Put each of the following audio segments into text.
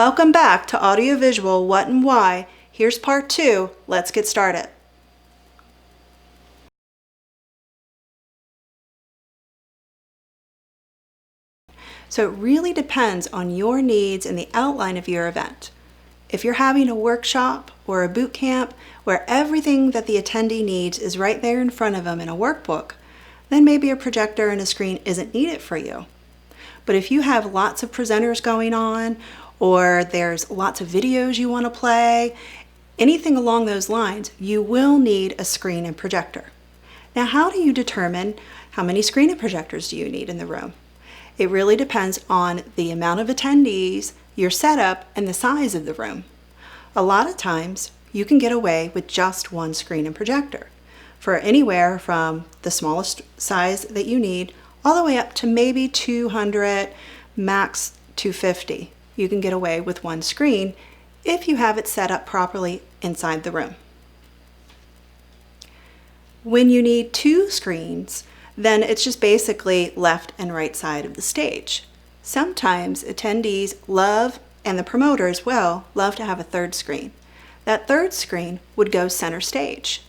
Welcome back to Audiovisual What and Why. Here's part 2. Let's get started. So it really depends on your needs and the outline of your event. If you're having a workshop or a boot camp where everything that the attendee needs is right there in front of them in a workbook, then maybe a projector and a screen isn't needed for you. But if you have lots of presenters going on, or there's lots of videos you want to play, anything along those lines, you will need a screen and projector. Now, how do you determine how many screen and projectors do you need in the room? It really depends on the amount of attendees, your setup, and the size of the room. A lot of times, you can get away with just one screen and projector for anywhere from the smallest size that you need all the way up to maybe 200, max 250. You can get away with one screen if you have it set up properly inside the room. When you need two screens, then it's just basically left and right side of the stage. Sometimes attendees love, and the promoter as well, love to have a third screen. That third screen would go center stage.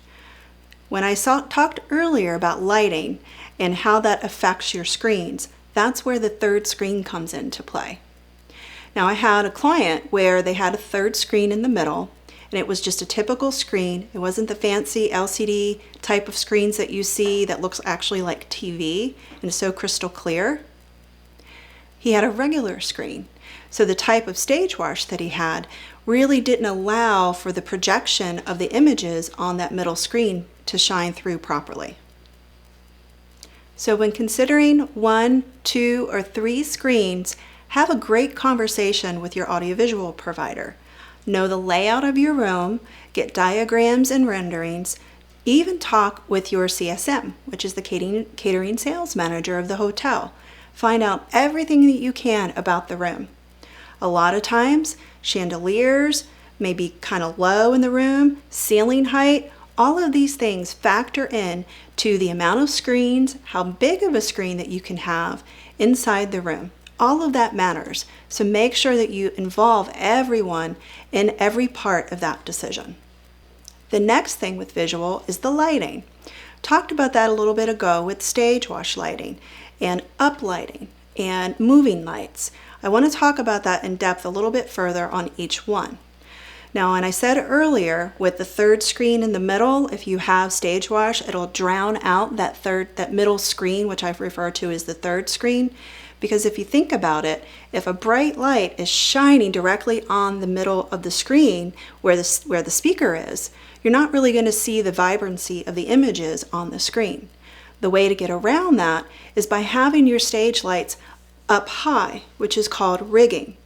When I talked earlier about lighting and how that affects your screens, that's where the third screen comes into play. Now, I had a client where they had a third screen in the middle, and it was just a typical screen. It wasn't the fancy LCD type of screens that you see that looks actually like TV and is so crystal clear. He had a regular screen. So the type of stage wash that he had really didn't allow for the projection of the images on that middle screen to shine through properly. So when considering 1, 2, or 3 screens, have a great conversation with your audiovisual provider. Know the layout of your room, get diagrams and renderings, even talk with your CSM, which is the catering sales manager of the hotel. Find out everything that you can about the room. A lot of times, chandeliers may be kind of low in the room, ceiling height, all of these things factor in to the amount of screens, how big of a screen that you can have inside the room. All of that matters, so make sure that you involve everyone in every part of that decision. The next thing with visual is the lighting. Talked about that a little bit ago with stage wash lighting and uplighting and moving lights. I want to talk about that in depth a little bit further on each one. Now, and I said earlier, with the third screen in the middle, if you have stage wash, it'll drown out that middle screen, which I've referred to as the third screen. Because if you think about it, if a bright light is shining directly on the middle of the screen where the speaker is, you're not really going to see the vibrancy of the images on the screen. The way to get around that is by having your stage lights up high, which is called rigging.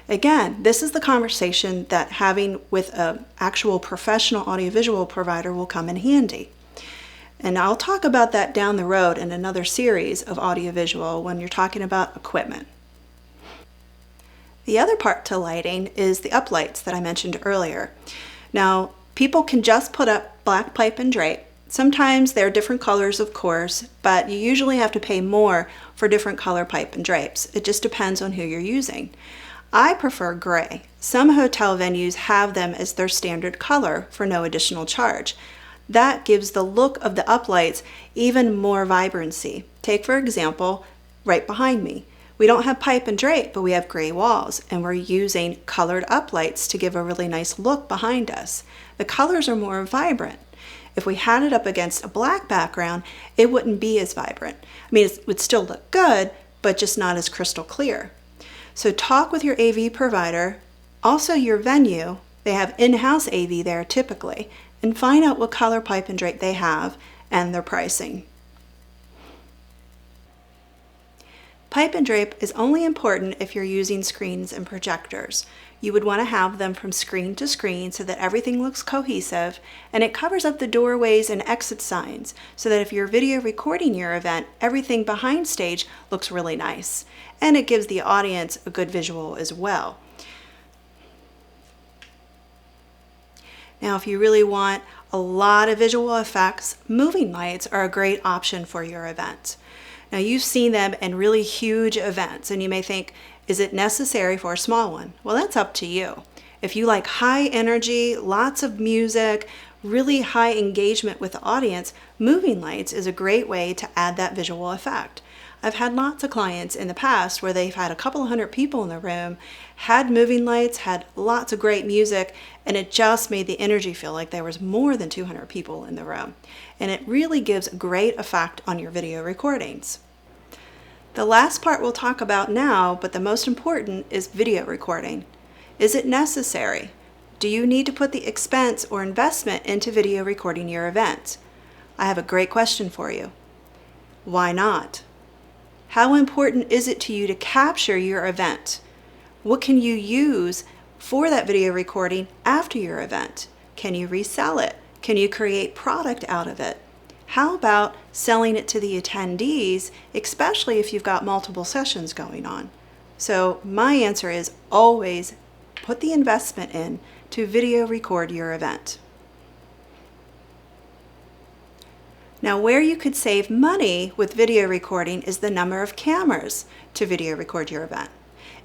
Again, this is the conversation that having with an actual professional audiovisual provider will come in handy. And I'll talk about that down the road in another series of audiovisual when you're talking about equipment. The other part to lighting is the uplights that I mentioned earlier. Now, people can just put up black pipe and drape. Sometimes they're different colors, of course, but you usually have to pay more for different color pipe and drapes. It just depends on who you're using. I prefer gray. Some hotel venues have them as their standard color for no additional charge. That gives the look of the uplights even more vibrancy. Take, for example, right behind me. We don't have pipe and drape, but we have gray walls, and we're using colored uplights to give a really nice look behind us. The colors are more vibrant. If we had it up against a black background, it wouldn't be as vibrant. I mean, it would still look good, but just not as crystal clear. So talk with your AV provider, also your venue. They have in-house AV there typically, and find out what color pipe and drape they have and their pricing. Pipe and drape is only important if you're using screens and projectors. You would want to have them from screen to screen so that everything looks cohesive, and it covers up the doorways and exit signs so that if you're video recording your event, everything behind stage looks really nice, and it gives the audience a good visual as well. Now, if you really want a lot of visual effects, moving lights are a great option for your event. Now, you've seen them in really huge events, and you may think, Is it necessary for a small one? Well, that's up to you. If you like high energy, lots of music, really high engagement with the audience, moving lights is a great way to add that visual effect. I've had lots of clients in the past where they've had a couple of hundred people in the room, had moving lights, had lots of great music, and it just made the energy feel like there was more than 200 people in the room. And it really gives a great effect on your video recordings. The last part we'll talk about now, but the most important, is video recording. Is it necessary? Do you need to put the expense or investment into video recording your event? I have a great question for you. Why not? How important is it to you to capture your event? What can you use for that video recording after your event? Can you resell it? Can you create product out of it? How about selling it to the attendees, especially if you've got multiple sessions going on? So my answer is always put the investment in to video record your event. Now, where you could save money with video recording is the number of cameras to video record your event.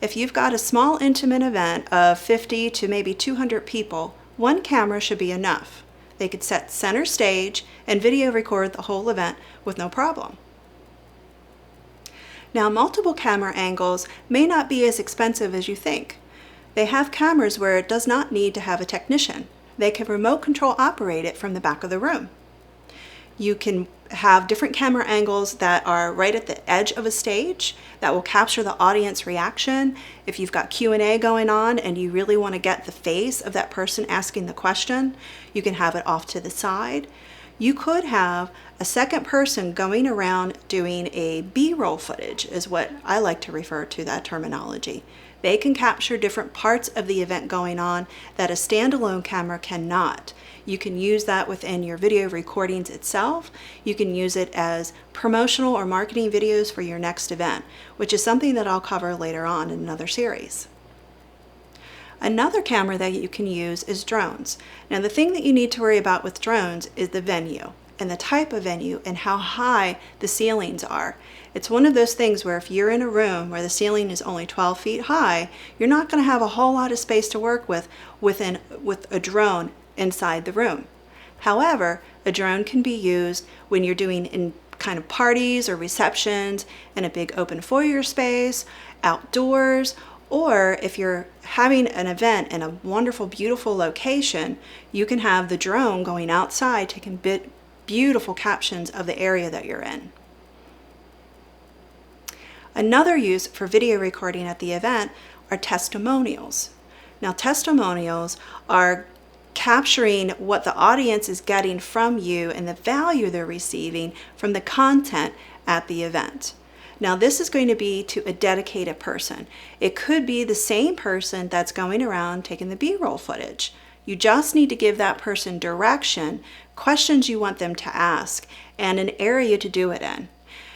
If you've got a small intimate event of 50 to maybe 200 people, one camera should be enough. They could set center stage and video record the whole event with no problem. Now, multiple camera angles may not be as expensive as you think. They have cameras where it does not need to have a technician. They can remote control operate it from the back of the room. You can have different camera angles that are right at the edge of a stage that will capture the audience reaction. If you've got Q&A going on and you really want to get the face of that person asking the question, you can have it off to the side. You could have a second person going around doing a B-roll footage, is what I like to refer to that terminology. They can capture different parts of the event going on that a standalone camera cannot. You can use that within your video recordings itself. You can use it as promotional or marketing videos for your next event, which is something that I'll cover later on in another series. Another camera that you can use is drones. Now, the thing that you need to worry about with drones is the venue and the type of venue and how high the ceilings are. It's one of those things where if you're in a room where the ceiling is only 12 feet high, you're not going to have a whole lot of space to work with a drone inside the room. However, a drone can be used when you're doing in kind of parties or receptions in a big open foyer space, outdoors, or if you're having an event in a wonderful, beautiful location, you can have the drone going outside taking beautiful captions of the area that you're in. Another use for video recording at the event are testimonials. Now, testimonials are capturing what the audience is getting from you and the value they're receiving from the content at the event. Now, this is going to be to a dedicated person. It could be the same person that's going around taking the B-roll footage. You just need to give that person direction, questions you want them to ask, and an area to do it in.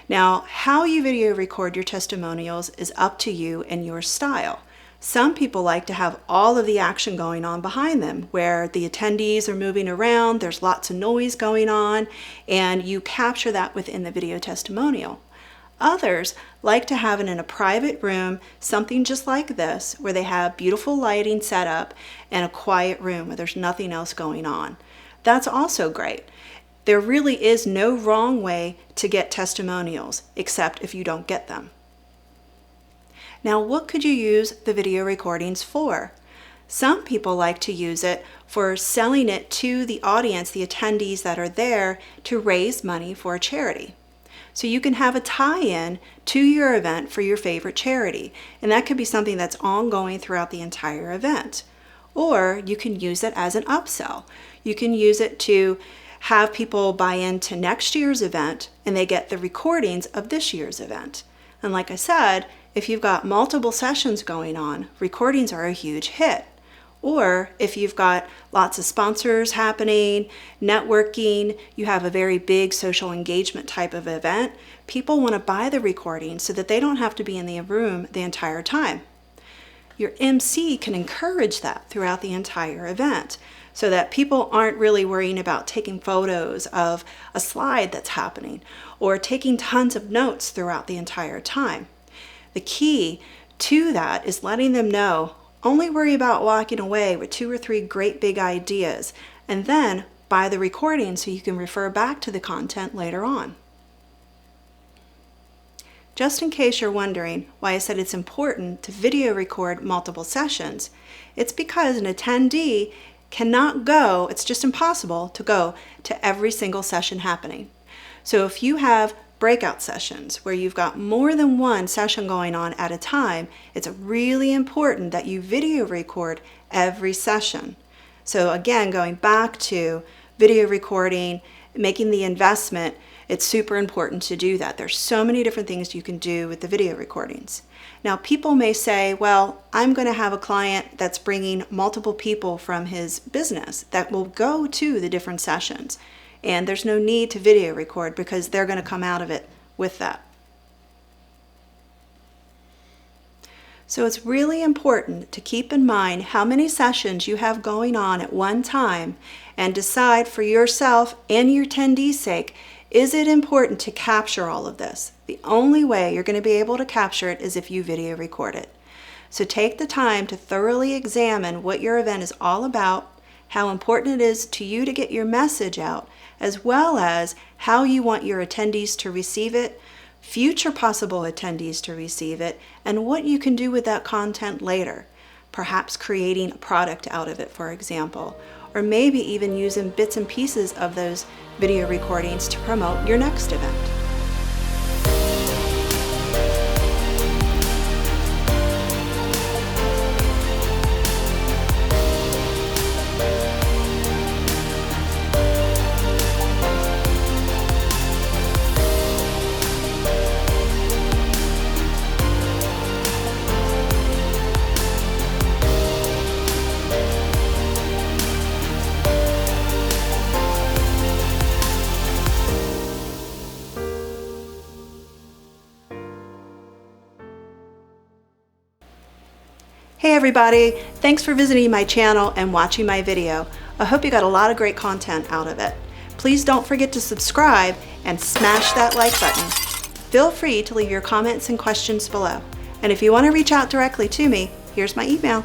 Now, how you video record your testimonials is up to you and your style. Some people like to have all of the action going on behind them, where the attendees are moving around, there's lots of noise going on, and you capture that within the video testimonial. Others like to have it in a private room, something just like this, where they have beautiful lighting set up and a quiet room where there's nothing else going on. That's also great. There really is no wrong way to get testimonials, except if you don't get them. Now, what could you use the video recordings for? Some people like to use it for selling it to the audience, the attendees that are there, to raise money for a charity. So you can have a tie-in to your event for your favorite charity, and that could be something that's ongoing throughout the entire event. Or you can use it as an upsell. You can use it to have people buy into next year's event and they get the recordings of this year's event. And like I said, if you've got multiple sessions going on, recordings are a huge hit. Or if you've got lots of sponsors happening, networking, you have a very big social engagement type of event, people want to buy the recording so that they don't have to be in the room the entire time. Your MC can encourage that throughout the entire event so that people aren't really worrying about taking photos of a slide that's happening or taking tons of notes throughout the entire time. The key to that is letting them know, only worry about walking away with 2 or 3 great big ideas, and then buy the recording so you can refer back to the content later on. Just in case you're wondering why I said it's important to video record multiple sessions, it's because an attendee cannot go, it's just impossible to go to every single session happening. So if you have breakout sessions where you've got more than one session going on at a time, it's really important that you video record every session. So again, going back to video recording, making the investment, it's super important to do that. There's so many different things you can do with the video recordings. Now, people may say, well, I'm going to have a client that's bringing multiple people from his business that will go to the different sessions, and there's no need to video record because they're going to come out of it with that. So it's really important to keep in mind how many sessions you have going on at one time and decide for yourself and your attendee's sake, is it important to capture all of this? The only way you're going to be able to capture it is if you video record it. So take the time to thoroughly examine what your event is all about, how important it is to you to get your message out, as well as how you want your attendees to receive it, future possible attendees to receive it, and what you can do with that content later. Perhaps creating a product out of it, for example, or maybe even using bits and pieces of those video recordings to promote your next event. Hey everybody, thanks for visiting my channel and watching my video. I hope you got a lot of great content out of it. Please don't forget to subscribe and smash that like button. Feel free to leave your comments and questions below. And if you want to reach out directly to me, here's my email.